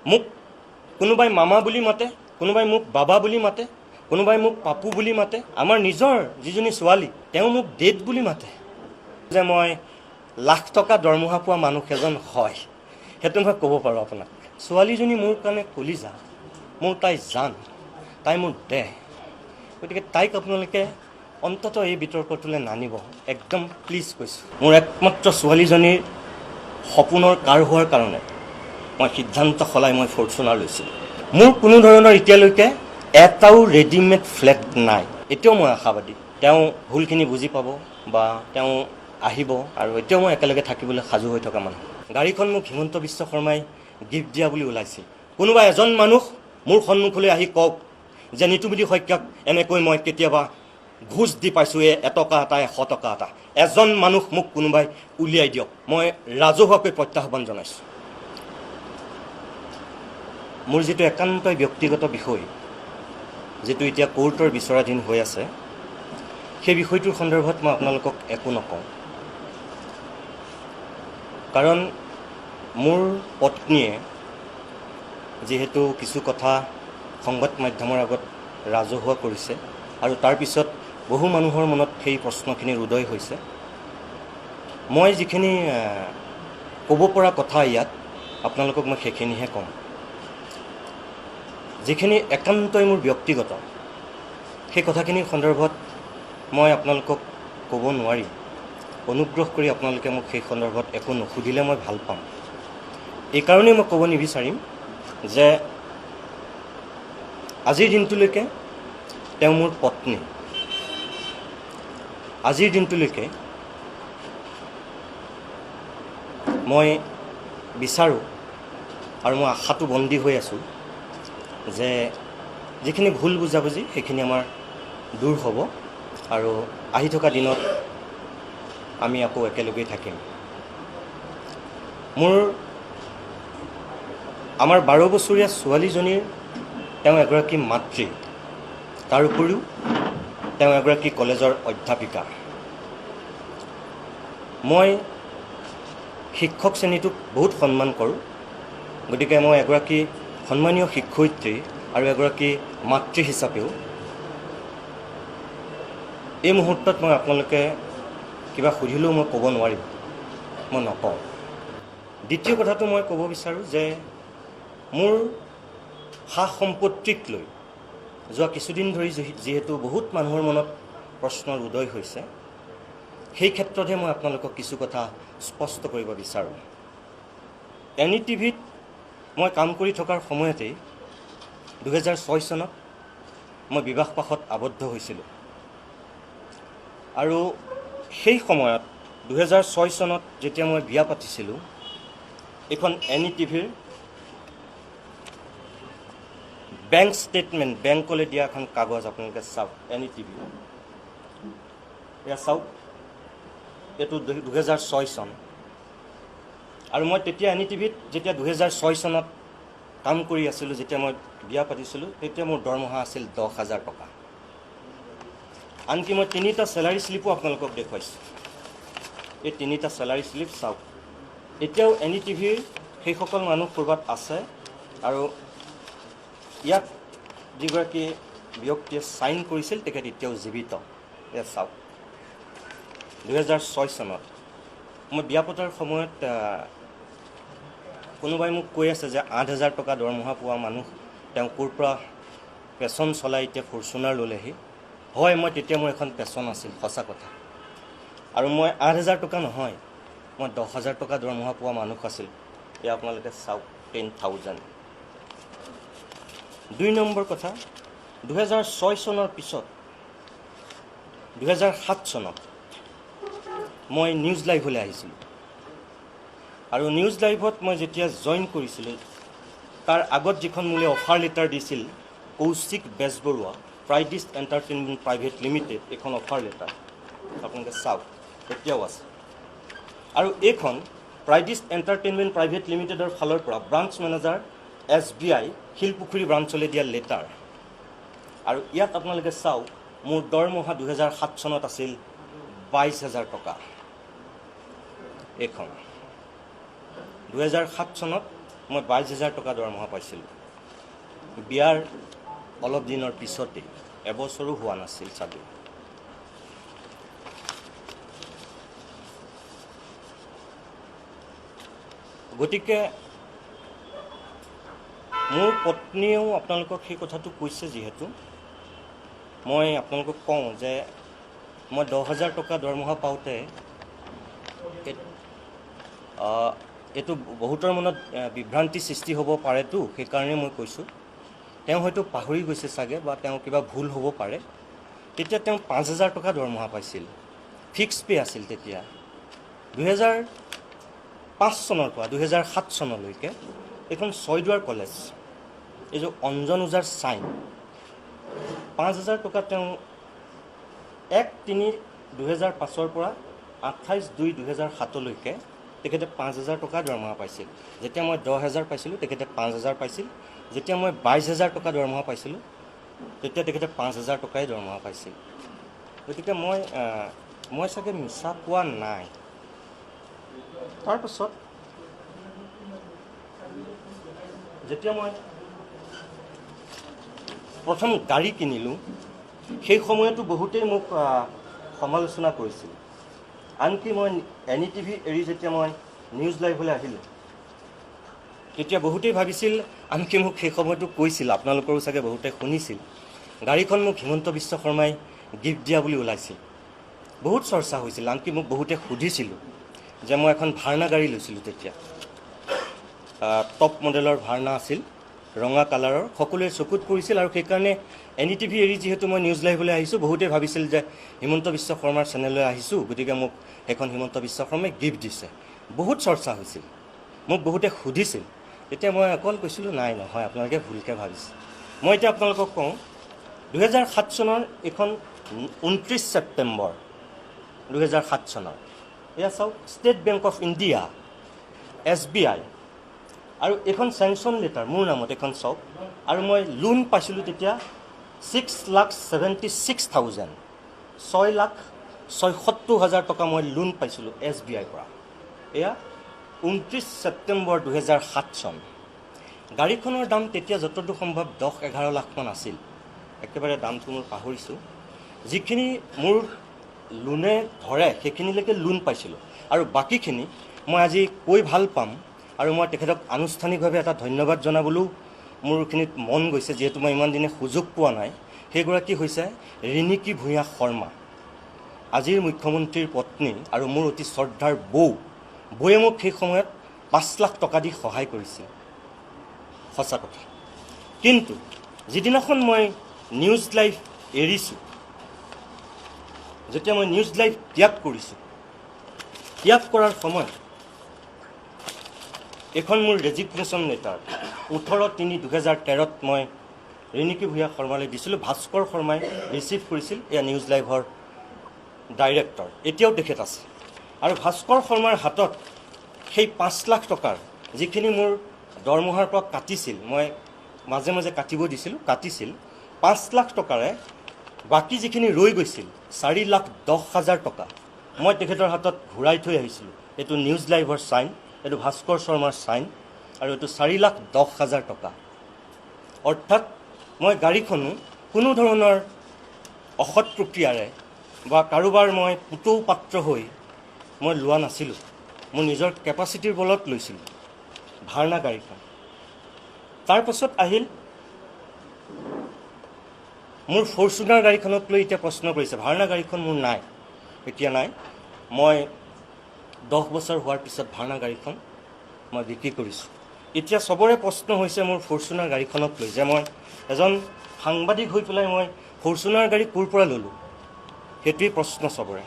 মোক কোনোবাই মামা বুলি মাতে, কোনোবাই মোক বাবা বুলি মাতে, কোনোবাই মোক পাপু বুলি মাতে। আমাৰ নিজৰ যিজনী ছোৱালী তেওঁ মোক ডেড বুলি মাতে। যে মই লাখ টকা দৰমহা পোৱা মানুহ এজন হয়, সেইটো মই ক'ব পাৰোঁ আপোনাক। ছোৱালীজনী মোৰ কাৰণে কলিজা, মোৰ তাই জান, তাই মোৰ দেহ। গতিকে তাইক আপোনালোকে অন্ততঃ এই বিতৰ্কটোলৈ নানিব, একদম প্লিজ কৈছোঁ। মোৰ একমাত্ৰ ছোৱালীজনীৰ সপোনৰ কাৰ হোৱাৰ কাৰণে মই সিদ্ধান্ত সলাই মই ফৰ্চুনাৰ লৈছিলোঁ। মোৰ কোনো ধৰণৰ এতিয়ালৈকে এটাও ৰেডিমেড ফ্লেট নাই। এতিয়াও মই আশাবাদী তেওঁ ভুলখিনি বুজি পাব বা তেওঁ আহিব, আৰু এতিয়াও মই একেলগে থাকিবলৈ সাজু হৈ থকা মানুহ। গাড়ীখন মোক হিমন্ত বিশ্ব শৰ্মাই গিফ্ট দিয়া বুলি ওলাইছিল। কোনোবা এজন মানুহ মোৰ সন্মুখলৈ আহি কওক যে নিতুমণি শইকীয়াক এনেকৈ মই কেতিয়াবা ঘোচ দি পাইছোঁ, 1 টকা এটা 100 টকা এটা। এজন মানুহ মোক কোনোবাই উলিয়াই দিয়ক, মই ৰাজহুৱাকৈ প্ৰত্যাহ্বান জনাইছোঁ। মোৰ যিটো একান্তই ব্যক্তিগত বিষয়, যিটো এতিয়া কোৰ্টৰ বিচৰাধীন হৈ আছে, সেই বিষয়টোৰ সন্দৰ্ভত মই আপোনালোকক একো নকওঁ। কাৰণ মোৰ পত্নীয়ে যিহেতু কিছু কথা সংবাদ মাধ্যমৰ আগত ৰাজহুৱা কৰিছে, আৰু তাৰপিছত বহু মানুহৰ মনত সেই প্ৰশ্নখিনিৰ উদয় হৈছে, মই যিখিনি ক'ব পৰা কথা ইয়াত আপোনালোকক মই সেইখিনিহে ক'ম। যিখিনি একান্তই মোৰ ব্যক্তিগত, সেই কথাখিনিৰ সন্দৰ্ভত মই আপোনালোকক ক'ব নোৱাৰিম। অনুগ্ৰহ কৰি আপোনালোকে মোক সেই সন্দৰ্ভত একো নুসুধিলে মই ভাল পাম। এইকাৰণেই মই ক'ব নিবিচাৰিম যে আজিৰ দিনটোলৈকে তেওঁ মোৰ পত্নী। আজিৰ দিনটোলৈকে মই বিচাৰোঁ আৰু মই আশাটো বন্দী হৈ আছোঁ যে যিখিনি ভুল বুজাবুজি সেইখিনি আমাৰ দূৰ হ'ব, আৰু আহি থকা দিনত আমি আকৌ একেলগেই থাকিম। আমাৰ 12 বছৰীয়া ছোৱালীজনীৰ তেওঁ এগৰাকী মাতৃ, তাৰ উপৰিও তেওঁ এগৰাকী কলেজৰ অধ্যাপিকা। মই শিক্ষক শ্ৰেণীটোক বহুত সন্মান কৰোঁ, গতিকে মই এগৰাকী সন্মানীয় শিক্ষয়িত্ৰী আৰু এগৰাকী মাতৃ হিচাপেও এই মুহূৰ্তত মই আপোনালোকে কিবা সুধিলেও মই ক'ব নোৱাৰিম, মই নকওঁ। দ্বিতীয় কথাটো মই ক'ব বিচাৰোঁ যে মোৰ সা সম্পত্তিক লৈ যোৱা কিছুদিন ধৰি যিহেতু বহুত মানুহৰ মনত প্ৰশ্নৰ উদয় হৈছে, সেই ক্ষেত্ৰতহে মই আপোনালোকক কিছু কথা স্পষ্ট কৰিব বিচাৰোঁ। NETV-ত মই কাম কৰি থকাৰ সময়তেই 2006 চনত মই বিবাহপাশত আবদ্ধ হৈছিলোঁ, আৰু সেই সময়ত 2006 চনত যেতিয়া মই বিয়া পাতিছিলোঁ, এইখন NETV-ৰ বেংক ষ্টেটমেণ্ট, বেংকলৈ দিয়া এখন কাগজ আপোনালোকে চাওক। NETV এয়া চাওক, এইটো 2006 চন। আৰু মই তেতিয়া NETV-ত যেতিয়া 2006 চনত কাম কৰি আছিলোঁ, যেতিয়া মই বিয়া পাতিছিলোঁ, তেতিয়া মোৰ দৰমহা আছিল 10,000 টকা। আনকি মই 3টা চেলাৰী শ্লিপো আপোনালোকক দেখুৱাইছোঁ। এই 3টা চেলাৰী শ্লিপ চাওক। এতিয়াও NETV-ৰ সেইসকল মানুহ ক'ৰবাত আছে, আৰু ইয়াত যিগৰাকী ব্যক্তিয়ে ছাইন কৰিছিল তেখেত এতিয়াও জীৱিত। এয়া চাওক, 2006 চনত মই বিয়া পতাৰ সময়ত কোনোবাই মোক কৈ আছে যে 8,000 টকা দৰমহা পোৱা মানুহ তেওঁ ক'ৰ পৰা পেচন চলাই এতিয়া ফৰ্চুনাৰ ল'লেহি। হয়, মই তেতিয়া মোৰ এখন পেচন আছিল, সঁচা কথা। আৰু মই 8,000 টকা নহয়, মই 10,000 টকা দৰমহা পোৱা মানুহ আছিল। এয়া আপোনালোকে চাওক, 10,000। 2 নম্বৰ কথা, 2006 চনৰ পিছত 2007 চনত মই নিউজ লাইভলৈ আহিছিলোঁ, আৰু নিউজ লাইভত মই যেতিয়া জইন কৰিছিলোঁ, তাৰ আগত যিখন মোলৈ অফাৰ লেটাৰ দিছিল Kaushik Bezbaruah, Prides entertainment private limited, এইখন অফাৰ লেটাৰ আপোনালোকে চাওক, এতিয়াও আছে। আৰু এইখন প্ৰাইডিছ এণ্টাৰটেইনমেণ্ট প্ৰাইভেট লিমিটেডৰ ফালৰ পৰা ব্ৰাঞ্চ মেনেজাৰ SBI শিলপুখুৰী ব্ৰাঞ্চলৈ দিয়া লেটাৰ। আৰু ইয়াত আপোনালোকে চাওক, মোৰ দৰমহা 2007 চনত আছিল 22,000 টকা। এইখন 2007 চনত মই 22,000 টকা দৰমহা পাইছিলোঁ। বিয়াৰ অলপ দিনৰ পিছতেই, এবছৰো হোৱা নাছিল চাগে। গতিকে মোৰ পত্নীয়েও আপোনালোকক সেই কথাটো কৈছে যিহেতু মই আপোনালোকক কওঁ যে মই 10,000 টকা দৰমহা পাওঁতে এইটো বহুতৰ মনত বিভ্ৰান্তি সৃষ্টি হ'ব পাৰেতো, সেইকাৰণে মই কৈছোঁ। তেওঁ হয়তো পাহৰি গৈছে চাগে বা তেওঁ কিবা ভুল হ'ব পাৰে। তেতিয়া তেওঁ 5,000 টকা দৰমহা পাইছিল, ফিক্স পে আছিল তেতিয়া। 2005 চনৰ পৰা 2007 চনলৈকে এইখন ছয়দুৱাৰ কলেজ, এই যে অঞ্জন ওজাৰ চাইন, 5,000 টকা তেওঁ 1/3/2005 পৰা 28/2/2007লৈকে তেখেতে 5,000 টকা দৰমহা পাইছিল। যেতিয়া মই 10,000 পাইছিলোঁ তেখেতে 5,000 পাইছিল। যেতিয়া মই 22,000 টকা দৰমহা পাইছিলোঁ তেতিয়া তেখেতে 5,000 টকাই দৰমহা পাইছিল। গতিকে মই চাগে মিছা কোৱা নাই। তাৰপাছত যেতিয়া মই প্ৰথম গাড়ী কিনিলোঁ সেই সময়তো বহুতেই মোক সমালোচনা কৰিছিল। আনকি মই NETV এৰি যেতিয়া মই নিউজ লাইভলৈ আহিলোঁ তেতিয়া বহুতেই ভাবিছিল, আনকি মোক সেই সময়তো কৈছিল, আপোনালোকৰো চাগে বহুতে শুনিছিল, গাড়ীখন মোক হিমন্ত বিশ্ব শৰ্মাই গিফ্ট দিয়া বুলি ওলাইছিল। বহুত চৰ্চা হৈছিল। আনকি মোক বহুতে সুধিছিলোঁ যে মই এখন ভাৰ্না গাড়ী লৈছিলোঁ তেতিয়া, টপ মডেলৰ ভাৰ্না আছিল, ৰঙা কালাৰৰ, সকলোৱে চকুত পৰিছিল। আৰু সেইকাৰণে NETV এৰি যিহেতু মই নিউজ লাইভলৈ আহিছোঁ, বহুতেই ভাবিছিল যে হিমন্ত বিশ্ব শৰ্মাৰ চেনেললৈ আহিছোঁ, গতিকে মোক সেইখন হিমন্ত বিশ্ব শৰ্মাই গিফ্ট দিছে। বহুত চৰ্চা হৈছিল, মোক বহুতে সুধিছিল। তেতিয়া মই অকল কৈছিলোঁ, নাই নহয়, আপোনালোকে ভুলকৈ ভাবিছে। মই এতিয়া আপোনালোকক কওঁ, 2007 চনৰ এইখন 29 ছেপ্টেম্বৰ 2007 চনৰ, এয়া চাওক, state bank of India, SBI, আৰু এইখন চেংচন লেটাৰ মোৰ নামত, এইখন চাওক। আৰু মই লোন পাইছিলোঁ তেতিয়া 6,76,000, 6,76,000 টকা মই লোন পাইছিলোঁ SBIৰ পৰা। এয়া 29 ছেপ্টেম্বৰ 2007 চন। গাড়ীখনৰ দাম তেতিয়া যতদূৰ সম্ভৱ 10-11 লাখমান আছিল, একেবাৰে দামটো মোৰ পাহৰিছোঁ। যিখিনি মোৰ লোনে ধৰে সেইখিনিলৈকে লোন পাইছিলোঁ, আৰু বাকীখিনি মই আজি কৈ ভাল পাম। আৰু মই তেখেতক আনুষ্ঠানিকভাৱে এটা ধন্যবাদ জনাবলৈও মোৰ এইখিনিত মন গৈছে, যিহেতু মই ইমান দিনে সুযোগ পোৱা নাই। সেইগৰাকী হৈছে ৰিণিকী ভূঞা শৰ্মা, আজিৰ মুখ্যমন্ত্ৰীৰ পত্নী আৰু মোৰ অতি শ্ৰদ্ধাৰ বৌয়ে মোক সেই সময়ত 5 লাখ টকা দি সহায় কৰিছিল। সঁচা কথা। কিন্তু যিদিনাখন মই নিউজ লাইভ এৰিছোঁ, যেতিয়া মই নিউজ লাইভ ত্যাগ কৰিছোঁ, ত্যাগ কৰাৰ সময়ত এখন মোৰ ৰেজিগনেশ্যন লেটাৰ 18/3/2013 মই ৰিণিকী ভূঞা শৰ্মালৈ দিছিলোঁ। ভাস্কৰ শৰ্মাই ৰিচিভ কৰিছিল, এয়া নিউজ লাইভৰ ডাইৰেক্টৰ, এতিয়াও তেখেত আছে। আৰু ভাস্কৰ শৰ্মাৰ হাতত সেই 5 লাখ টকাৰ যিখিনি মোৰ দৰমহাৰ পৰা কাটিছিল, মই মাজে মাজে কাটিব দিছিলোঁ, কাটিছিল 5 লাখ টকাৰে বাকী যিখিনি ৰৈ গৈছিল 4,10,000 টকা মই তেখেতৰ হাতত ঘূৰাই থৈ আহিছিলোঁ। এইটো নিউজ লাইভৰ চাইন, এইটো ভাস্কৰ শৰ্মাৰ চাইন, আৰু এইটো 4,10,000 টকা। অৰ্থাৎ মই গাড়ীখনো কোনো ধৰণৰ অসৎ প্ৰক্ৰিয়াৰে বা কাৰোবাৰ মই পুতৌ পাত্ৰ হৈ মই লোৱা নাছিলোঁ, মোৰ নিজৰ কেপাচিটিৰ বলত লৈছিলোঁ ভাৰ্না গাড়ীখন। তাৰপাছত আহিল মোৰ ফৰ্চুনাৰ গাড়ীখনক লৈ এতিয়া প্ৰশ্ন কৰিছে। ভাৰ্না গাড়ীখন মোৰ নাই, এতিয়া নাই। মই 10 বছৰ হোৱাৰ পিছত ভাৰ্না গাড়ীখন মই বিক্ৰী কৰিছোঁ। এতিয়া চবৰে প্ৰশ্ন হৈছে মোৰ ফৰ্চুনাৰ গাড়ীখনক লৈ, যে মই এজন সাংবাদিক হৈ পেলাই মই ফৰ্চুনাৰ গাড়ী ক'ৰ পৰা ল'লোঁ, সেইটোৱেই প্ৰশ্ন চবৰে।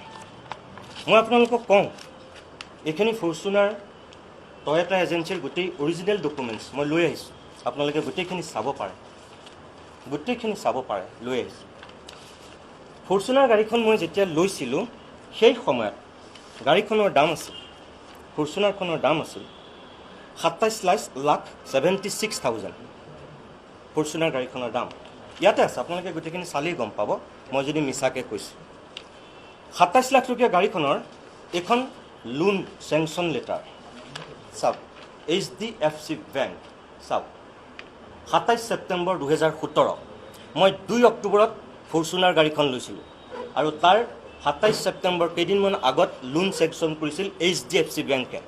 মই আপোনালোকক কওঁ, এইখিনি ফৰ্চুনাৰ টয়টা এজেঞ্চিৰ গোটেই অৰিজিনেল ডকুমেণ্টছ মই লৈ আহিছোঁ। আপোনালোকে গোটেইখিনি চাব পাৰে, লৈ আহিছোঁ। ফৰ্চুনাৰ গাড়ীখন মই যেতিয়া লৈছিলোঁ সেই সময়ত গাড়ীখনৰ দাম আছিল, ফৰ্চুনাৰখনৰ দাম আছিল 27,76,000। ফৰ্চুনাৰ গাড়ীখনৰ দাম ইয়াতে আছে, আপোনালোকে গোটেইখিনি চালেই গম পাব মই যদি মিছাকৈ কৈছোঁ। 27 লাখ টকীয়া গাড়ীখনৰ এইখন লোন চেংচন লেটাৰ চাওক, HDFC বেংক চাওক 27 ছেপ্টেম্বৰ 2017 মই 2 অক্টোবৰত ফৰ্চুনাৰ গাড়ীখন লৈছিলোঁ আৰু তাৰ 27 ছেপ্টেম্বৰ কেইদিনমান আগত লোন চেংচন কৰিছিল HDFC বেংকে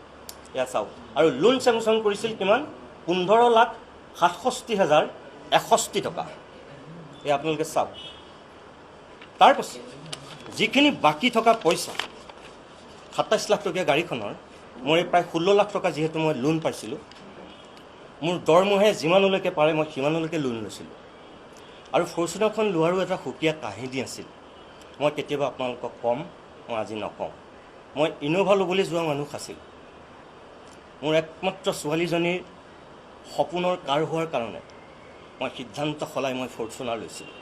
এয়া চাওক আৰু লোন চেংচন কৰিছিল কিমান 15,67,061 টকা এয়া আপোনালোকে চাওক তাৰপাছত যিখিনি বাকী থকা পইচা 27 লাখ টকীয়া গাড়ীখনৰ মই প্ৰায় 16 লাখ টকা যিহেতু মই লোন পাইছিলোঁ মোৰ দৰমহাই যিমানলৈকে পাৰে মই সিমানলৈকে লোন লৈছিলোঁ আৰু ফৰ্চুনাৰখন লোৱাৰো এটা সুকীয়া কাহিনী আছিল মই কেতিয়াবা আপোনালোকক কম মই আজি নকওঁ মই ইনোভা ল'বলৈ যোৱা মানুহ আছিল মোৰ একমাত্ৰ ছোৱালীজনীৰ সপোনৰ কাৰ হোৱাৰ কাৰণে মই সিদ্ধান্ত সলাই মই ফৰ্চুনাৰ লৈছিলোঁ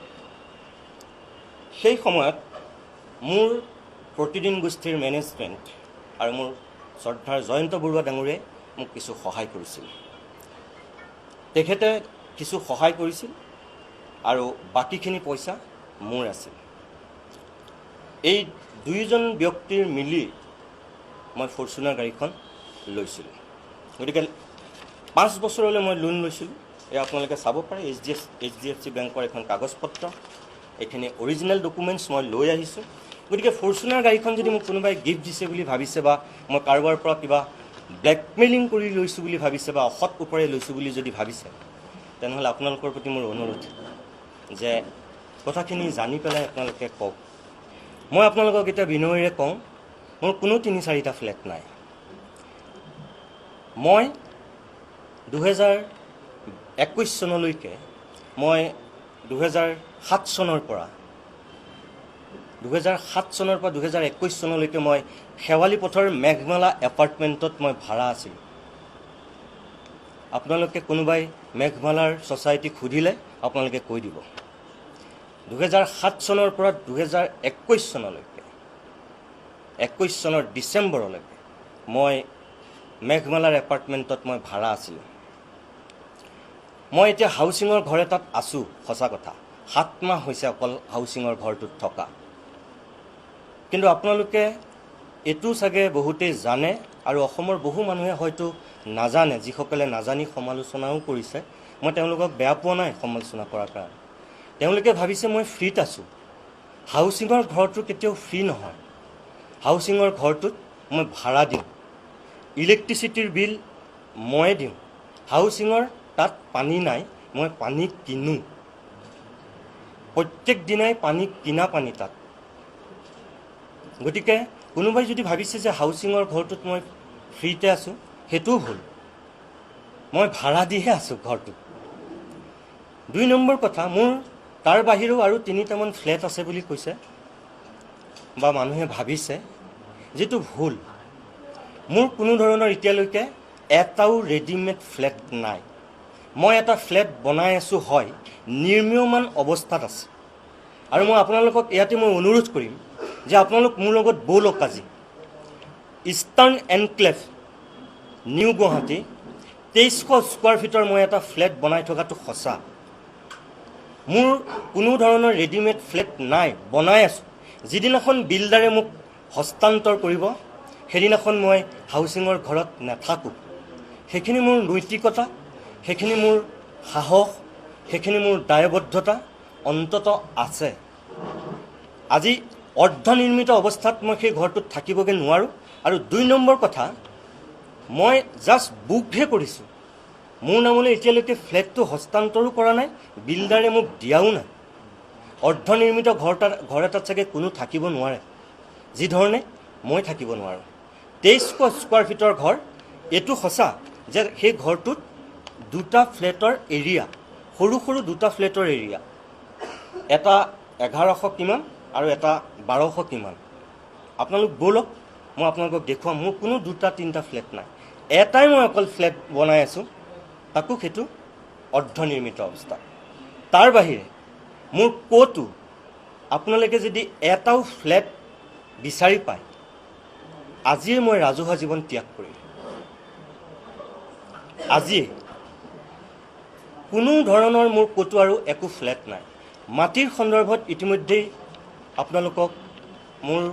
সেই সময়ত মোৰ প্ৰতিদিন গোষ্ঠীৰ মেনেজমেণ্ট আৰু মোৰ শ্ৰদ্ধাৰ জয়ন্ত বৰুৱা ডাঙৰীয়াই মোক কিছু সহায় কৰিছিল তেখেতে কিছু সহায় কৰিছিল আৰু বাকীখিনি পইচা মোৰ আছিল এই দুইজন ব্যক্তিৰ মিলি মই ফৰ্চুনাৰ গাড়ীখন লৈছিলোঁ গতিকে 5 বছৰলৈ মই লোন লৈছিলোঁ এয়া আপোনালোকে চাব পাৰে HDFC বেংকৰ এখন কাগজ পত্ৰ এইখিনি অৰিজিনেল ডকুমেণ্টছ মই লৈ আহিছোঁ গতিকে ফৰ্চুনাৰ গাড়ীখন যদি মোক কোনোবাই গিফ্ট দিছে বুলি ভাবিছে বা মই কাৰোবাৰ পৰা কিবা ব্লেকমেইলিং কৰি লৈছোঁ বুলি ভাবিছে বা অসৎ ওপৰে লৈছোঁ বুলি যদি ভাবিছে তেনেহ'লে আপোনালোকৰ প্ৰতি মোৰ অনুৰোধ যে কথাখিনি জানি পেলাই আপোনালোকে কওক মই আপোনালোকক এতিয়া বিনয়েৰে কওঁ মোৰ কোনো 3-4টা ফ্লেট নাই মই 2021 চনলৈকে মই 2007 চনৰ পৰা 2021 চনলৈকে মই শেৱালি পথৰ মেঘমালা এপাৰ্টমেণ্টত মই ভাড়া আছিলোঁ আপোনালোকে কোনোবাই মেঘমালাৰ ছ'চাইটিক সুধিলে আপোনালোকে কৈ দিব 2007 চনৰ পৰা 2021 চনলৈকে 21 চনৰ ডিচেম্বৰলৈকে মই মেঘমালাৰ এপাৰ্টমেণ্টত মই ভাড়া আছিলোঁ মই এতিয়া হাউচিঙৰ ঘৰ এটাত আছোঁ সঁচা কথা 7 মাহ হৈছে অকল হাউচিঙৰ ঘৰটোত থকা কিন্তু আপোনালোকে এইটো চাগে বহুতেই জানে আৰু অসমৰ বহু মানুহে হয়তো নাজানে যিসকলে নাজানি সমালোচনাও কৰিছে মই তেওঁলোকক বেয়া পোৱা নাই সমালোচনা কৰাৰ কাৰণে তেওঁলোকে ভাবিছে মই ফ্ৰীত আছোঁ হাউচিঙৰ ঘৰটো কেতিয়াও ফ্ৰী নহয় হাউচিঙৰ ঘৰটোত মই ভাড়া দিওঁ ইলেক্ট্ৰিচিটিৰ বিল মই দিওঁ হাউচিঙৰ তাত পানী নাই মই পানী কিনো প্ৰত্যেক দিনাই পানী কিনা পানী তাত গতিকে কোনোবাই যদি ভাবিছে যে হাউচিঙৰ ঘৰটোত মই ফ্ৰীতে আছোঁ সেইটোও ভুল মই ভাড়া দিহে আছোঁ ঘৰটোত 2 নম্বৰ কথা মোৰ তাৰ বাহিৰেও আৰু 3টামান ফ্লেট আছে বুলি কৈছে বা মানুহে ভাবিছে যেটো ভুল মোৰ কোনো ধৰণৰ এতিয়ালৈকে এটাও ৰেডিমেড ফ্লেট নাই মই এটা ফ্লেট বনাই আছোঁ হয় নিৰ্মীয়মান অৱস্থাত আছে আৰু মই আপোনালোকক ইয়াতে মই অনুৰোধ কৰিম যে আপোনালোক মোৰ লগত ব'লক আজি eastern enclave new Guwahati 2300 square ফিটৰ মই এটা ফ্লেট বনাই থকাটো সঁচা মোৰ কোনো ধৰণৰ ৰেডিমেড ফ্লেট নাই বনাই আছোঁ যিদিনাখন বিল্ডাৰে মোক হস্তান্তৰ কৰিব সেইদিনাখন মই হাউচিঙৰ ঘৰত নাথাকোঁ সেইখিনি মোৰ নৈতিকতা সেইখিনি মোৰ সাহস সেইখিনি মোৰ দায়বদ্ধতা অন্তত আছে আজি অৰ্ধনিৰ্মিত অৱস্থাত মই সেই ঘৰটোত থাকিবগৈ নোৱাৰোঁ আৰু 2 নম্বৰ কথা মই জাষ্ট বুকহে কৰিছোঁ মোৰ নামলৈ এতিয়ালৈকে ফ্লেটটো হস্তান্তৰো কৰা নাই বিল্ডাৰে মোক দিয়াও নাই অৰ্ধনিৰ্মিত ঘৰ এটাত চাগে কোনো থাকিব নোৱাৰে যি ধৰণে মই থাকিব নোৱাৰোঁ 2300 স্কোৱাৰ ফিটৰ ঘৰ এইটো সঁচা যে সেই ঘৰটোত 2টা ফ্লেটৰ এৰিয়া সৰু সৰু 2টা ফ্লেটৰ এৰিয়া এটা 1100 কিমান আৰু এটা 1200 কিমান আপোনালোক ব'লক মই আপোনালোকক দেখুৱাম মোৰ কোনো 2টা-3টা ফ্লেট নাই এটাই মই অকল ফ্লেট বনাই আছোঁ তাকো সেইটো অৰ্ধনিৰ্মিত অৱস্থা তাৰ বাহিৰে মোৰ ক'তো আপোনালোকে যদি এটাও ফ্লেট বিচাৰি পায় আজিয়ে মই ৰাজহুৱা জীৱন ত্যাগ কৰিম আজি কোনো ধৰণৰ মোৰ ক'তো আৰু একো ফ্লেট নাই মাটিৰ সন্দৰ্ভত ইতিমধ্যেই আপোনালোকক মোৰ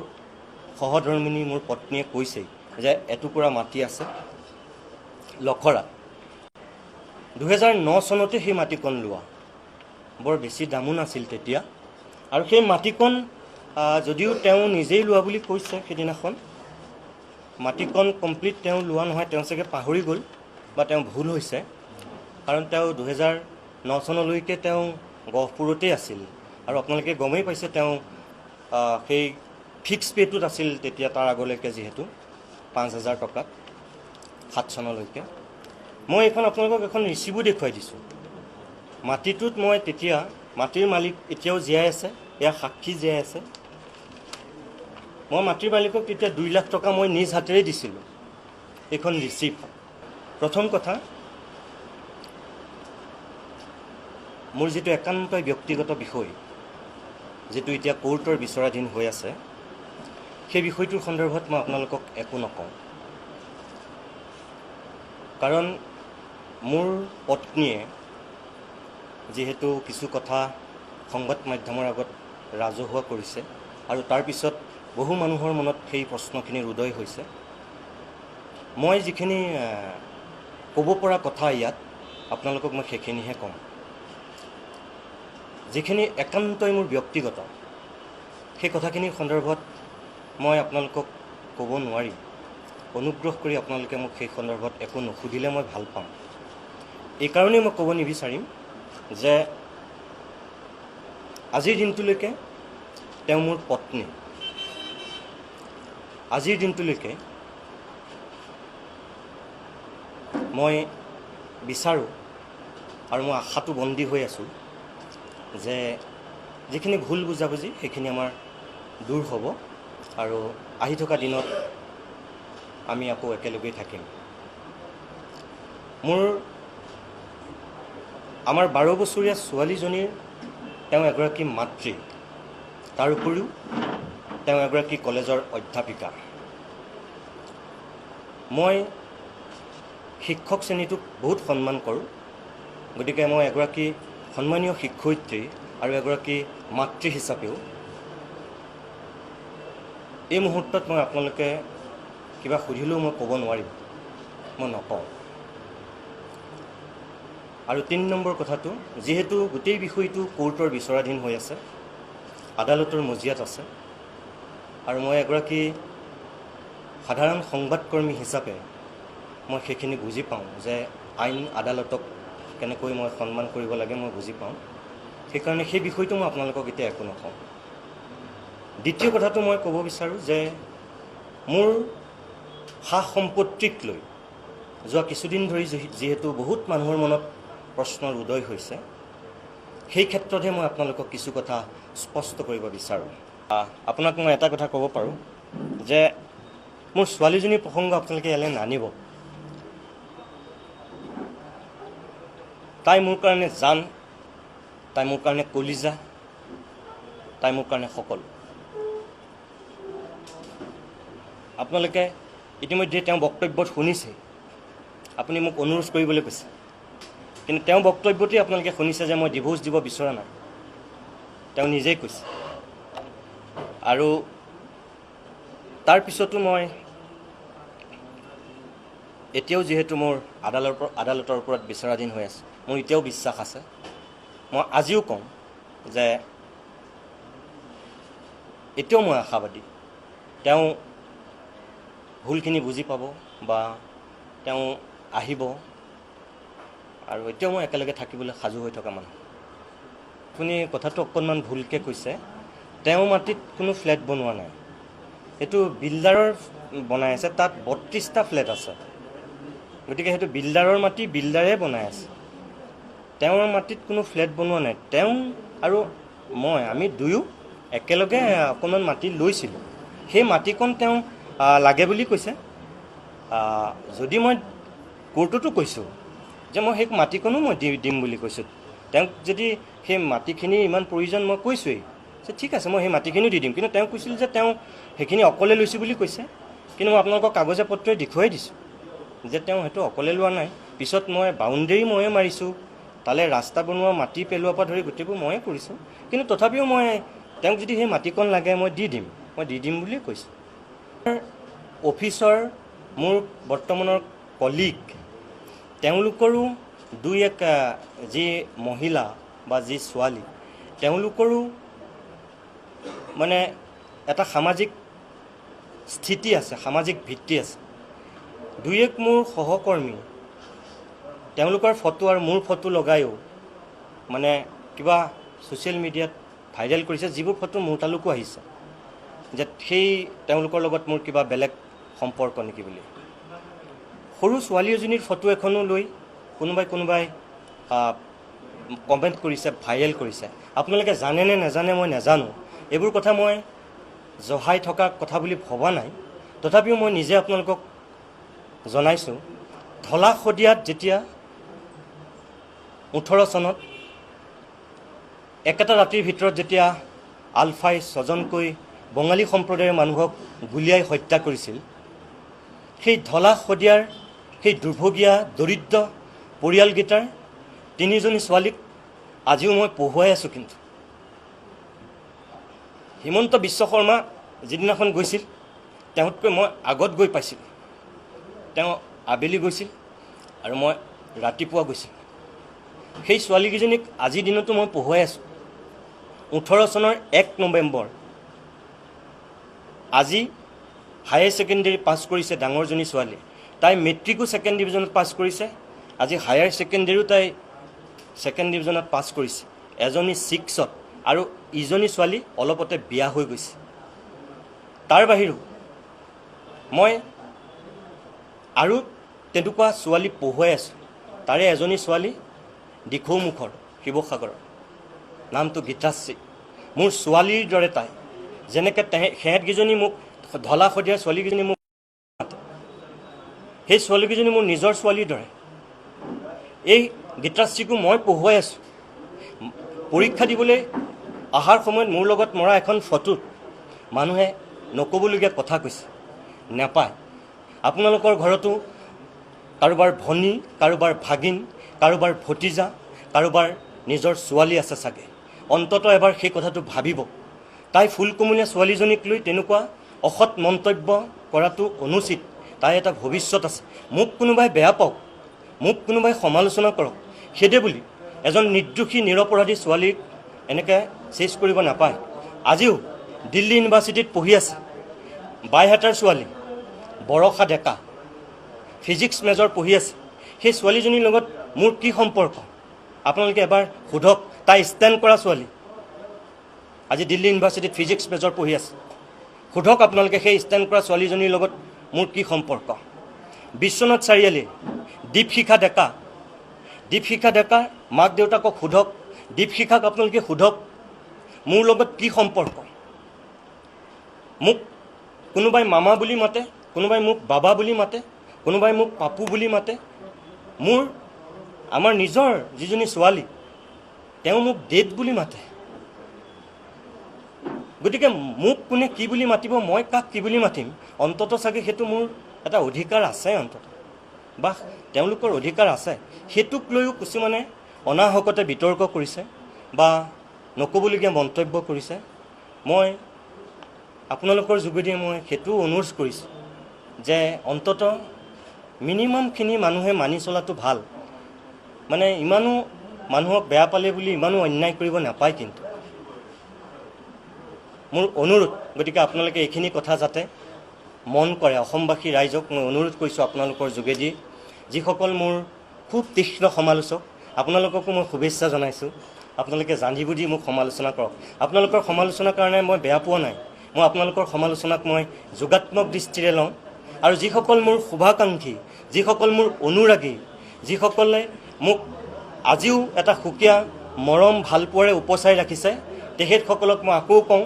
সহধৰ্মিনী মোৰ পত্নীয়ে কৈছে যে এটুকুৰা মাটি আছে লখৰা 2009 চনতে সেই মাটিকণ লোৱা বৰ বেছি দামো নাছিল তেতিয়া আৰু সেই মাটিকণ যদিও তেওঁ নিজেই লোৱা বুলি কৈছে সেইদিনাখন মাটিকণ কমপ্লিট তেওঁ লোৱা নহয় তেওঁ চাগে পাহৰি গ'ল বা তেওঁ ভুল হৈছে কাৰণ তেওঁ 2009 চনলৈকে তেওঁ গহপুৰতেই আছিল আৰু আপোনালোকে গমেই পাইছে তেওঁ সেই ফিক্স পে'টোত আছিল তেতিয়া তাৰ আগলৈকে যিহেতু 5,000 টকাত 7 চনলৈকে মই এখন আপোনালোকক এখন ৰিচিভো দেখুৱাই দিছোঁ মাটিটোত মই তেতিয়া মাটিৰ মালিক এতিয়াও জীয়াই আছে এয়া সাক্ষী জীয়াই আছে মই মাটিৰ মালিকক তেতিয়া 2 লাখ টকা মই নিজ হাতেৰে দিছিলোঁ এইখন ৰিচিভ প্ৰথম কথা মোৰ যিটো একান্তই ব্যক্তিগত বিষয় যিটো এতিয়া কোৰ্টৰ বিচৰাধীন হৈ আছে সেই বিষয়টোৰ সন্দৰ্ভত মই আপোনালোকক একো নকওঁ কাৰণ মোৰ পত্নীয়ে যিহেতু কিছু কথা সংবাদ মাধ্যমৰ আগত ৰাজহুৱা কৰিছে আৰু তাৰপিছত বহু মানুহৰ মনত সেই প্ৰশ্নখিনিৰ উদয় হৈছে মই যিখিনি ক'ব পৰা কথা ইয়াত আপোনালোকক মই সেইখিনিহে ক'ম যিখিনি একান্তই মোৰ ব্যক্তিগত সেই কথাখিনিৰ সন্দৰ্ভত মই আপোনালোকক ক'ব নোৱাৰিম অনুগ্ৰহ কৰি আপোনালোকে মোক সেই সন্দৰ্ভত একো নুসুধিলে মই ভাল পাম এইকাৰণেই মই ক'ব নিবিচাৰিম যে আজিৰ দিনটোলৈকে তেওঁ মোৰ পত্নী আজিৰ দিনটোলৈকে মই বিচাৰোঁ আৰু মই আশাটো বন্দী হৈ আছোঁ যে যিখিনি ভুল বুজাবুজি সেইখিনি আমাৰ দূৰ হ'ব আৰু আহি থকা দিনত আমি আকৌ একেলগেই থাকিম আমাৰ 12 বছৰীয়া ছোৱালীজনীৰ তেওঁ এগৰাকী মাতৃ তাৰ উপৰিও তেওঁ এগৰাকী কলেজৰ অধ্যাপিকা মই শিক্ষক শ্ৰেণীটোক বহুত সন্মান কৰোঁ গতিকে মই এগৰাকী সন্মানীয় শিক্ষয়িত্ৰী আৰু এগৰাকী মাতৃ হিচাপেও এই মুহূৰ্তত মই আপোনালোকে কিবা সুধিলেও মই ক'ব নোৱাৰিম মই নকওঁ আৰু 3 নম্বৰ কথাটো যিহেতু গোটেই বিষয়টো কোৰ্টৰ বিচৰাধীন হৈ আছে আদালতৰ মজিয়াত আছে আৰু মই এগৰাকী সাধাৰণ সংবাদকৰ্মী হিচাপে মই সেইখিনি বুজি পাওঁ যে আইন আদালতক কেনেকৈ মই সন্মান কৰিব লাগে মই বুজি পাওঁ সেইকাৰণে সেই বিষয়টো মই আপোনালোকক এতিয়া একো নকওঁ দ্বিতীয় কথাটো মই ক'ব বিচাৰোঁ যে মোৰ সা সম্পত্তিক লৈ যোৱা কিছুদিন ধৰি যিহেতু বহুত মানুহৰ মনত প্ৰশ্নৰ উদয় হৈছে সেই ক্ষেত্ৰতহে মই আপোনালোকক কিছু কথা স্পষ্ট কৰিব বিচাৰোঁ আপোনাক মই এটা কথা ক'ব পাৰোঁ যে মোৰ ছোৱালীজনীৰ প্ৰসংগ আপোনালোকে ইয়ালৈ নানিব তাই মোৰ কাৰণে জান তাই মোৰ কাৰণে কলিজা তাই মোৰ কাৰণে সকলো আপোনালোকে ইতিমধ্যে তেওঁ বক্তব্যত শুনিছে আপুনি মোক অনুৰোধ কৰিবলৈ কৈছে কিন্তু তেওঁ বক্তব্যতেই আপোনালোকে শুনিছে যে মই ডিভোৰ্চ দিব বিচৰা নাই তেওঁ নিজেই কৈছে আৰু তাৰপিছতো মই এতিয়াও যিহেতু মোৰ আদালতৰ ওপৰত বিচৰাধীন হৈ আছে মোৰ এতিয়াও বিশ্বাস আছে মই আজিও কওঁ যে এতিয়াও মই আশাবাদী তেওঁ ভুলখিনি বুজি পাব বা তেওঁ আহিব আৰু এতিয়াও মই একেলগে থাকিবলৈ সাজু হৈ থকা মানুহ আপুনি কথাটো অকণমান ভুলকৈ কৈছে তেওঁ মাটিত কোনো ফ্লেট বনোৱা নাই সেইটো বিল্ডাৰৰ বনাই আছে তাত 32টা ফ্লেট আছে গতিকে সেইটো বিল্ডাৰৰ মাটি বিল্ডাৰে বনাই আছে তেওঁৰ মাটিত কোনো ফ্লেট বনোৱা নাই তেওঁ আৰু আমি দুয়ো একেলগে অকণমান মাটি লৈছিলোঁ সেই মাটিকণ তেওঁ লাগে বুলি কৈছে যদি মই কোৰ্টতো কৈছোঁ যে মই সেই মাটিকণো মই দিম বুলি কৈছোঁ তেওঁক যদি সেই মাটিখিনি ইমান প্ৰয়োজন মই কৈছোঁৱেই যে ঠিক আছে মই সেই মাটিখিনিও দি দিম কিন্তু তেওঁ কৈছিল যে তেওঁ সেইখিনি অকলে লৈছোঁ বুলি কৈছে কিন্তু মই আপোনালোকক কাগজে পত্ৰই দেখুৱাই দিছোঁ যে তেওঁ সেইটো অকলে লোৱা নাই পিছত মই বাউণ্ডেৰী ময়ে মাৰিছোঁ তালৈ ৰাস্তা বনোৱা মাটি পেলোৱাৰ পৰা ধৰি গোটেইবোৰ ময়ে কৰিছোঁ কিন্তু তথাপিও মই তেওঁক যদি সেই মাটিকণ লাগে মই দি দিম বুলিয়ে কৈছোঁ অফিচৰ মোৰ বৰ্তমানৰ কলিগ তেওঁলোকৰো দুই এক যি মহিলা বা যি ছোৱালী তেওঁলোকৰো মানে এটা সামাজিক স্থিতি আছে, সামাজিক ভিত্তি আছে। দুই এক মোৰ সহকৰ্মী তেওঁলোকৰ ফটো আৰু মোৰ ফটো লগায়ো মানে কিবা ছ'চিয়েল মিডিয়াত ভাইৰেল কৰিছে, যিবোৰ ফটো মোৰ তালৈকো আহিছে যে সেই তেওঁলোকৰ লগত মোৰ কিবা বেলেগ সম্পৰ্ক নেকি বুলি। সৰু ছোৱালী এজনীৰ ফটো এখনো লৈ কোনোবাই কমেণ্ট কৰিছে, ভাইৰেল কৰিছে। আপোনালোকে জানেনে নাজানে মই নাজানো, এইবোৰ কথা মই জহাই থকা কথা বুলি ভবা নাই। তথাপিও মই নিজে আপোনালোকক জনাইছোঁ, ঢলা শদিয়াত যেতিয়া 18 চনত একেটা ৰাতিৰ ভিতৰত যেতিয়া আলফাই 6জনকৈ বঙালী সম্প্ৰদায়ৰ মানুহক গুলীয়াই হত্যা কৰিছিল, সেই ঢলা শদিয়াৰ সেই দুৰ্ভগীয়া দৰিদ্ৰ পৰিয়ালকেইটাৰ 3জনী ছোৱালীক আজিও মই পঢ়ুৱাই আছোঁ। কিন্তু হিমন্ত বিশ্ব শৰ্মা যিদিনাখন গৈছিল তেওঁতকৈ মই আগত গৈ পাইছিলোঁ। তেওঁ আবেলি গৈছিল আৰু মই ৰাতিপুৱা গৈছিলোঁ। সেই ছোৱালীকেইজনীক আজিৰ দিনতো মই পঢ়ুৱাই আছোঁ। 18 চনৰ 1 নৱেম্বৰ আজি হায়াৰ ছেকেণ্ডেৰী পাছ কৰিছে ডাঙৰজনী ছোৱালী। তাই মেট্ৰিকো ছেকেণ্ড ডিভিজনত পাছ কৰিছে, আজি হায়াৰ ছেকেণ্ডেৰীও তাই ছেকেণ্ড ডিভিজনত পাছ কৰিছে। এজনী 6ত আৰু ইজনী ছোৱালী অলপতে বিয়া হৈ গৈছে। তাৰ বাহিৰেও মই আৰু তেনেকুৱা ছোৱালী পঢ়ুৱাই আছোঁ। তাৰে এজনী ছোৱালী দিখৌমুখৰ শিৱসাগৰৰ, নামটো গীতাশ্ৰী। মোৰ ছোৱালীৰ দৰে তাই, যেনেকৈ সিহঁতকেইজনী মোক ঢলা শদিয়াৰ ছোৱালীকেইজনী মোক মাতে, সেই ছোৱালীকেইজনী মোৰ নিজৰ ছোৱালীৰ দৰে। এই গীতাশ্ৰীকো মই পঢ়ুৱাই আছোঁ। পৰীক্ষা দিবলৈ অহাৰ সময়ত মোৰ লগত মৰা এখন ফটোত মানুহে নক'বলগীয়া কথা কৈছে, নাপায়। আপোনালোকৰ ঘৰতো কাৰোবাৰ ভনী, কাৰোবাৰ ভাগিন, কাৰোবাৰ ভতিজা, কাৰোবাৰ নিজৰ ছোৱালী আছে চাগে। অন্ততঃ এবাৰ সেই কথাটো ভাবিব। তাই ফুলকুমলীয়া ছোৱালীজনীক লৈ তেনেকুৱা অসৎ মন্তব্য কৰাটো অনুচিত। তাই এটা ভৱিষ্যত আছে। মোক কোনোবাই বেয়া পাওক, মোক কোনোবাই সমালোচনা কৰক, সেইদে বুলি এজন নিৰ্দোষী নিৰপৰাধী ছোৱালীক এনেকৈ চেচ কৰিব নাপায়। আজিও দিল্লী ইউনিভাৰ্চিটিত পঢ়ি আছে বাইহাটাৰ ছোৱালী বৰষা ডেকা, ফিজিক্স মেজৰ পঢ়ি আছে। সেই ছোৱালীজনীৰ লগত মোৰ কি সম্পৰ্ক আপোনালোকে এবাৰ সোধক। তাই ষ্টেণ্ড কৰা ছোৱালী, আজি দিল্লী ইউনিভাৰ্চিটিত ফিজিক্স মেজৰ পঢ়ি আছে। সোধক আপোনালোকে সেই ষ্টেণ্ড কৰা ছোৱালীজনীৰ লগত মোৰ কি সম্পৰ্ক। বিশ্বনাথ চাৰিআলি দীপশিখা ডেকাৰ মাক দেউতাকক সোধক, দীপশিখাক আপোনালোকে সোধক মোৰ লগত কি সম্পৰ্ক। মোক কোনোবাই মামা বুলি মাতে, কোনোবাই মোক বাবা বুলি মাতে, কোনোবাই মোক পাপু বুলি মাতে। আমাৰ নিজৰ যিজনী ছোৱালী তেওঁ মোক ডেড বুলি মাতে। গতিকে মোক কোনে কি বুলি মাতিব, মই কাক কি বুলি মাতিম, অন্ততঃ চাগে সেইটো মোৰ এটা অধিকাৰ আছে, অন্ততঃ বা তেওঁলোকৰ অধিকাৰ আছে। সেইটোক লৈও কিছুমানে অনাহকতে বিতৰ্ক কৰিছে বা নক'বলগীয়া মন্তব্য কৰিছে। মই আপোনালোকৰ যোগেদি মই সেইটো অনুৰোধ কৰিছোঁ যে অন্ততঃ মিনিমামখিনি মানুহে মানি চলাটো ভাল। মানে ইমানো মানুহক বেয়া পালে বুলি ইমানো অন্যায় কৰিব নাপায়। কিন্তু মোৰ অনুৰোধ, গতিকে আপোনালোকে এইখিনি কথা যাতে মন কৰে। অসমবাসী ৰাইজক মই অনুৰোধ কৰিছোঁ আপোনালোকৰ যোগেদি, যিসকল মোৰ খুব তীক্ষ্ণ সমালোচক, আপোনালোককো মই শুভেচ্ছা জনাইছোঁ। আপোনালোকে জানি বুজি মোক সমালোচনা কৰক। আপোনালোকৰ সমালোচনাৰ কাৰণে মই বেয়া পোৱা নাই। মই আপোনালোকৰ সমালোচনাক মই যোগাত্মক দৃষ্টিৰে লওঁ। আৰু যিসকল মোৰ শুভাকাংক্ষী, যিসকল মোৰ অনুৰাগী, যিসকলে মোক আজিও এটা সুকীয়া মৰম ভালপোৱাৰে উপচাই ৰাখিছে, তেখেতসকলক মই আকৌ কওঁ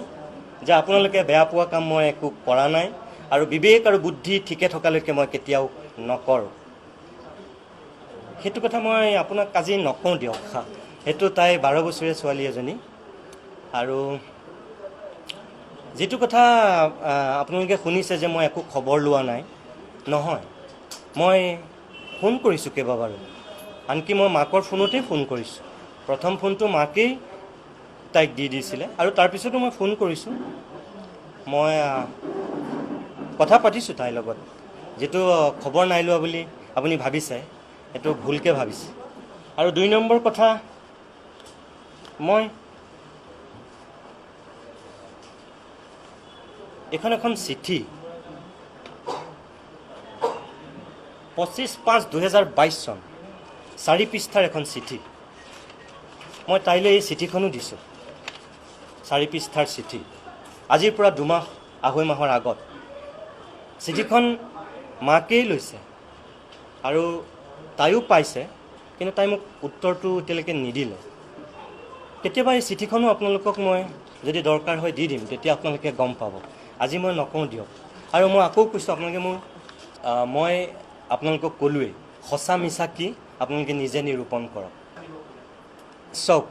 যে আপোনালোকে বেয়া পোৱা কাম মই একো কৰা নাই আৰু বিবেক আৰু বুদ্ধি ঠিকে থকালৈকে মই কেতিয়াও নকৰোঁ। সেইটো কথা মই আপোনাক আজি নকওঁ দিয়ক। সেইটো তাই 12 বছৰীয়া ছোৱালী এজনী। আৰু যিটো কথা আপোনালোকে শুনিছে যে মই একো খবৰ লোৱা নাই, নহয়, মই ফোন কৰিছোঁ কেইবাবাৰো। আনকি মই মাকৰ ফোনতেই ফোন কৰিছোঁ। প্ৰথম ফোনটো মাকেই তাইক দি দিছিলে আৰু তাৰপিছতো মই ফোন কৰিছোঁ। মই কথা পাতিছোঁ তাইৰ লগত। যিটো খবৰ নাই লোৱা বুলি আপুনি ভাবিছে, এইটো ভুলকৈ ভাবিছে। আৰু 2 নম্বৰ কথা, মই এখন চিঠি 25/5/2022 চন 4 পৃষ্ঠাৰ এখন চিঠি, মই তাইলৈ এই চিঠিখনো দিছোঁ। 4 পৃষ্ঠাৰ চিঠি, আজিৰ পৰা 2-2.5 মাহৰ আগত। চিঠিখন মাকেই লৈছে আৰু তাইও পাইছে, কিন্তু তাই মোক উত্তৰটো এতিয়ালৈকে নিদিলে। কেতিয়াবা এই চিঠিখনো আপোনালোকক মই যদি দৰকাৰ হয় দি দিম, তেতিয়া আপোনালোকে গম পাব। আজি মই নকওঁ দিয়ক। আৰু মই আকৌ কৈছোঁ, আপোনালোকে মই আপোনালোকক ক'লোৱেই, সঁচা মিছা কি আপোনালোকে নিজে নিৰূপণ কৰক। চাওক,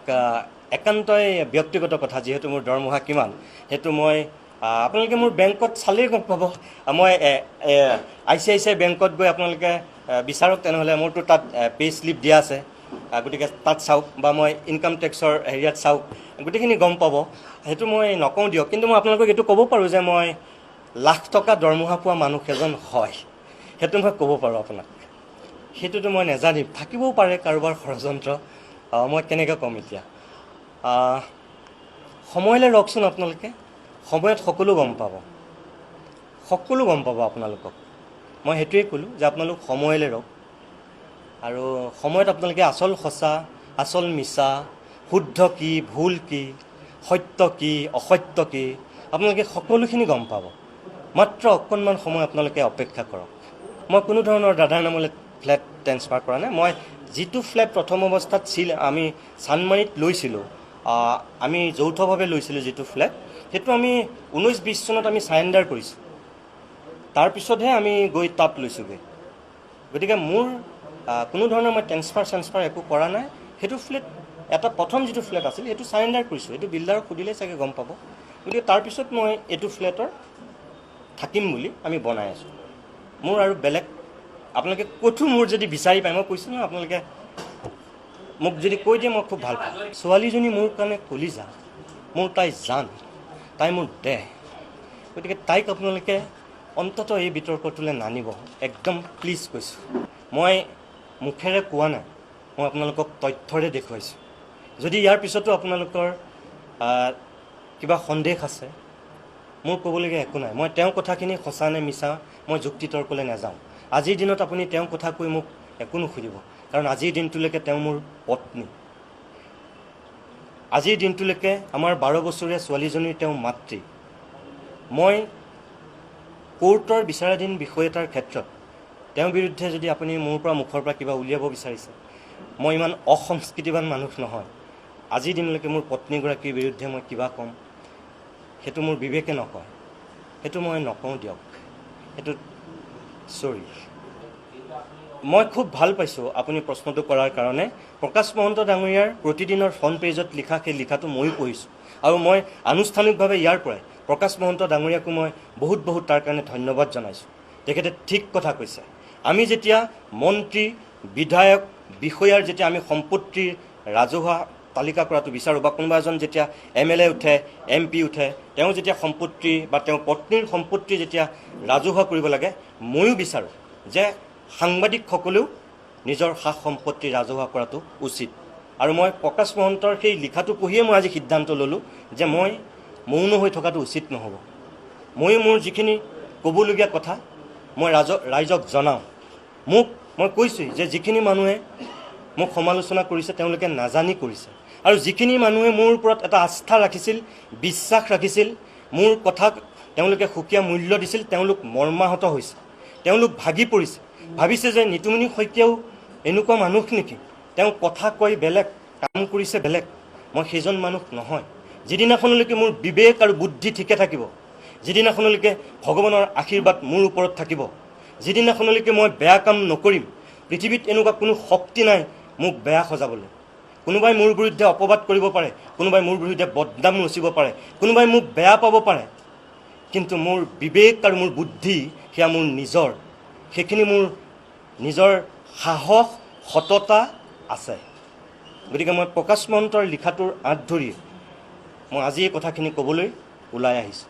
একান্তই ব্যক্তিগত কথা, যিহেতু মোৰ দৰমহা কিমান সেইটো মই আপোনালোকে মোৰ বেংকত চালেই গম পাব। মই ICICI বেংকত গৈ আপোনালোকে বিচাৰক, তেনেহ'লে মোৰতো তাত পে' শ্লিপ দিয়া আছে, গতিকে তাত চাওক, বা মই ইনকাম টেক্সৰ হেৰিয়াত চাওক, গোটেইখিনি গম পাব। সেইটো মই নকওঁ দিয়ক। কিন্তু মই আপোনালোকক এইটো ক'ব পাৰোঁ যে মই লাখ টকা দৰমহা পোৱা মানুহ এজন হয়, সেইটো মই ক'ব পাৰোঁ আপোনাক। সেইটোতো মই নেজানিম, থাকিবও পাৰে কাৰোবাৰ ষড়যন্ত্ৰ, মই কেনেকৈ ক'ম এতিয়া। সময়লৈ ৰওকচোন আপোনালোকে, সময়ত সকলো গম পাব, সকলো গম পাব আপোনালোকক। মই সেইটোৱেই ক'লোঁ যে আপোনালোক সময়লৈ ৰওক, আৰু সময়ত আপোনালোকে আচল সঁচা, আচল মিছা, শুদ্ধ কি, ভুল কি, সত্য কি, অসত্য কি, আপোনালোকে সকলোখিনি গম পাব। মাত্ৰ অকণমান সময় আপোনালোকে অপেক্ষা কৰক। মই কোনো ধৰণৰ দাদাৰ নামলৈ ফ্লেট ট্ৰেন্সফাৰ কৰা নাই। মই যিটো ফ্লেট প্ৰথম অৱস্থাত আমি চানমাৰীত লৈছিলোঁ, আমি যৌথভাৱে লৈছিলোঁ যিটো ফ্লেট, সেইটো আমি 19-20 চনত আমি চাৰেণ্ডাৰ কৰিছোঁ। তাৰপিছতহে আমি গৈ তাত লৈছোঁগৈ। গতিকে মোৰ কোনো ধৰণৰ মই ট্ৰেন্সফাৰ একো কৰা নাই। সেইটো ফ্লেট প্ৰথম যিটো ফ্লেট আছিল সেইটো চাৰেণ্ডাৰ কৰিছোঁ। এইটো বিল্ডাৰক সুধিলেই চাগে গম পাব। গতিকে তাৰপিছত মই এইটো ফ্লেটৰ থাকিম বুলি আমি বনাই আছোঁ। মোৰ আৰু বেলেগ আপোনালোকে ক'তো মোৰ যদি বিচাৰি পায়, মই কৈছোঁ নহয়, আপোনালোকে মোক যদি কৈ দিয়ে মই খুব ভাল পাওঁ। ছোৱালীজনী মোৰ কাৰণে কলিজা, মোৰ তাই জান, তাই মোৰ দেহ। গতিকে তাইক আপোনালোকে অন্ততঃ এই বিতৰ্কটোলৈ নানিব, একদম প্লিজ কৈছোঁ। মই মুখেৰে কোৱা নাই, মই আপোনালোকক তথ্যৰে দেখুৱাইছোঁ। যদি ইয়াৰ পিছতো আপোনালোকৰ কিবা সন্দেহ আছে, মোৰ ক'বলগীয়া একো নাই। মই তেওঁৰ কথাখিনি সঁচা নে মিছা মই যুক্তি তৰ্কলৈ নাযাওঁ। আজিৰ দিনত আপুনি তেওঁৰ কথা কৈ মোক একো নুসুধিব, কাৰণ আজিৰ দিনটোলৈকে তেওঁ মোৰ পত্নী। আজিৰ দিনটোলৈকে আমাৰ 12 বছৰীয়া ছোৱালীজনীৰ তেওঁ মাতৃ। মই কোৰ্টৰ বিচাৰাধীন বিষয় এটাৰ ক্ষেত্ৰত তেওঁৰ বিৰুদ্ধে যদি আপুনি মোৰ পৰা মুখৰ পৰা কিবা উলিয়াব বিচাৰিছে, মই ইমান অসংস্কৃতিবান মানুহ নহয়। আজিৰ দিনলৈকে মোৰ পত্নীগৰাকীৰ বিৰুদ্ধে মই কিবা ক'ম, সেইটো মোৰ বিবেকে নকয়, সেইটো মই নকওঁ দিয়ক। সেইটো চৰি। মই খুব ভাল পাইছোঁ আপুনি প্ৰশ্নটো কৰাৰ কাৰণে। প্ৰকাশ মহন্ত ডাঙৰীয়াৰ প্ৰতিদিনৰ ফ্ৰণ্ট পেজত লিখা সেই লিখাটো ময়ো পঢ়িছোঁ, আৰু মই আনুষ্ঠানিকভাৱে ইয়াৰ পৰাই প্ৰকাশ মহন্ত ডাঙৰীয়াকো মই বহুত তাৰ কাৰণে ধন্যবাদ জনাইছোঁ। তেখেতে ঠিক কথা কৈছে। আমি যেতিয়া মন্ত্ৰী, বিধায়ক, বিষয়াৰ যেতিয়া আমি সম্পত্তিৰ ৰাজহুৱা তালিকা কৰাটো বিচাৰোঁ, বা কোনোবা এজন যেতিয়া MLA উঠে, MP উঠে, তেওঁ যেতিয়া সম্পত্তি বা তেওঁৰ পত্নীৰ সম্পত্তি যেতিয়া ৰাজহুৱা কৰিব লাগে, ময়ো বিচাৰোঁ যে সাংবাদিকসকলেও নিজৰ সা সম্পত্তি ৰাজহুৱা কৰাটো উচিত। আৰু মই প্ৰকাশ মহন্তৰ সেই লিখাটো পঢ়িয়ে মই আজি সিদ্ধান্ত ল'লোঁ যে মই মৌন হৈ থকাটো উচিত নহ'ব। ময়ো মোৰ যিখিনি ক'বলগীয়া কথা মই ৰাইজক জনাওঁ। মই কৈছোঁ যে যিখিনি মানুহে মোক সমালোচনা কৰিছে তেওঁলোকে নাজানি কৰিছে, আৰু যিখিনি মানুহে মোৰ ওপৰত এটা আস্থা ৰাখিছিল, বিশ্বাস ৰাখিছিল, মোৰ কথাক তেওঁলোকে সুকীয়া মূল্য দিছিল, তেওঁলোক মৰ্মাহত হৈছে, তেওঁলোক ভাগি পৰিছে, ভাবিছে যে নিতুমণি শইকীয়াও এনেকুৱা মানুহ নেকি, তেওঁ কথা কয় বেলেগ, কাম কৰিছে বেলেগ। মই সেইজন মানুহ নহয়। যিদিনাখনলৈকে মোৰ বিবেক আৰু বুদ্ধি ঠিকে থাকিব, যিদিনাখনলৈকে ভগৱানৰ আশীৰ্বাদ মোৰ ওপৰত থাকিব, যিদিনাখনলৈকে মই বেয়া কাম নকৰিম, পৃথিৱীত এনেকুৱা কোনো শক্তি নাই মোক বেয়া সজাবলৈ। কোনোবাই মোৰ বিৰুদ্ধে অপবাদ কৰিব পাৰে, কোনোবাই মোৰ বিৰুদ্ধে বদনাম ৰচিব পাৰে, কোনোবাই মোক বেয়া পাব পাৰে, কিন্তু মোৰ বিবেক আৰু মোৰ বুদ্ধি সেয়া মোৰ নিজৰ। সেইখিনি মোৰ নিজৰ সাহস, সততা আছে। গতিকে মই প্ৰকাশ মহন্তৰ লিখাটোৰ আঁত ধৰি মই আজি এই কথাখিনি ক'বলৈ ওলাই আহিছোঁ।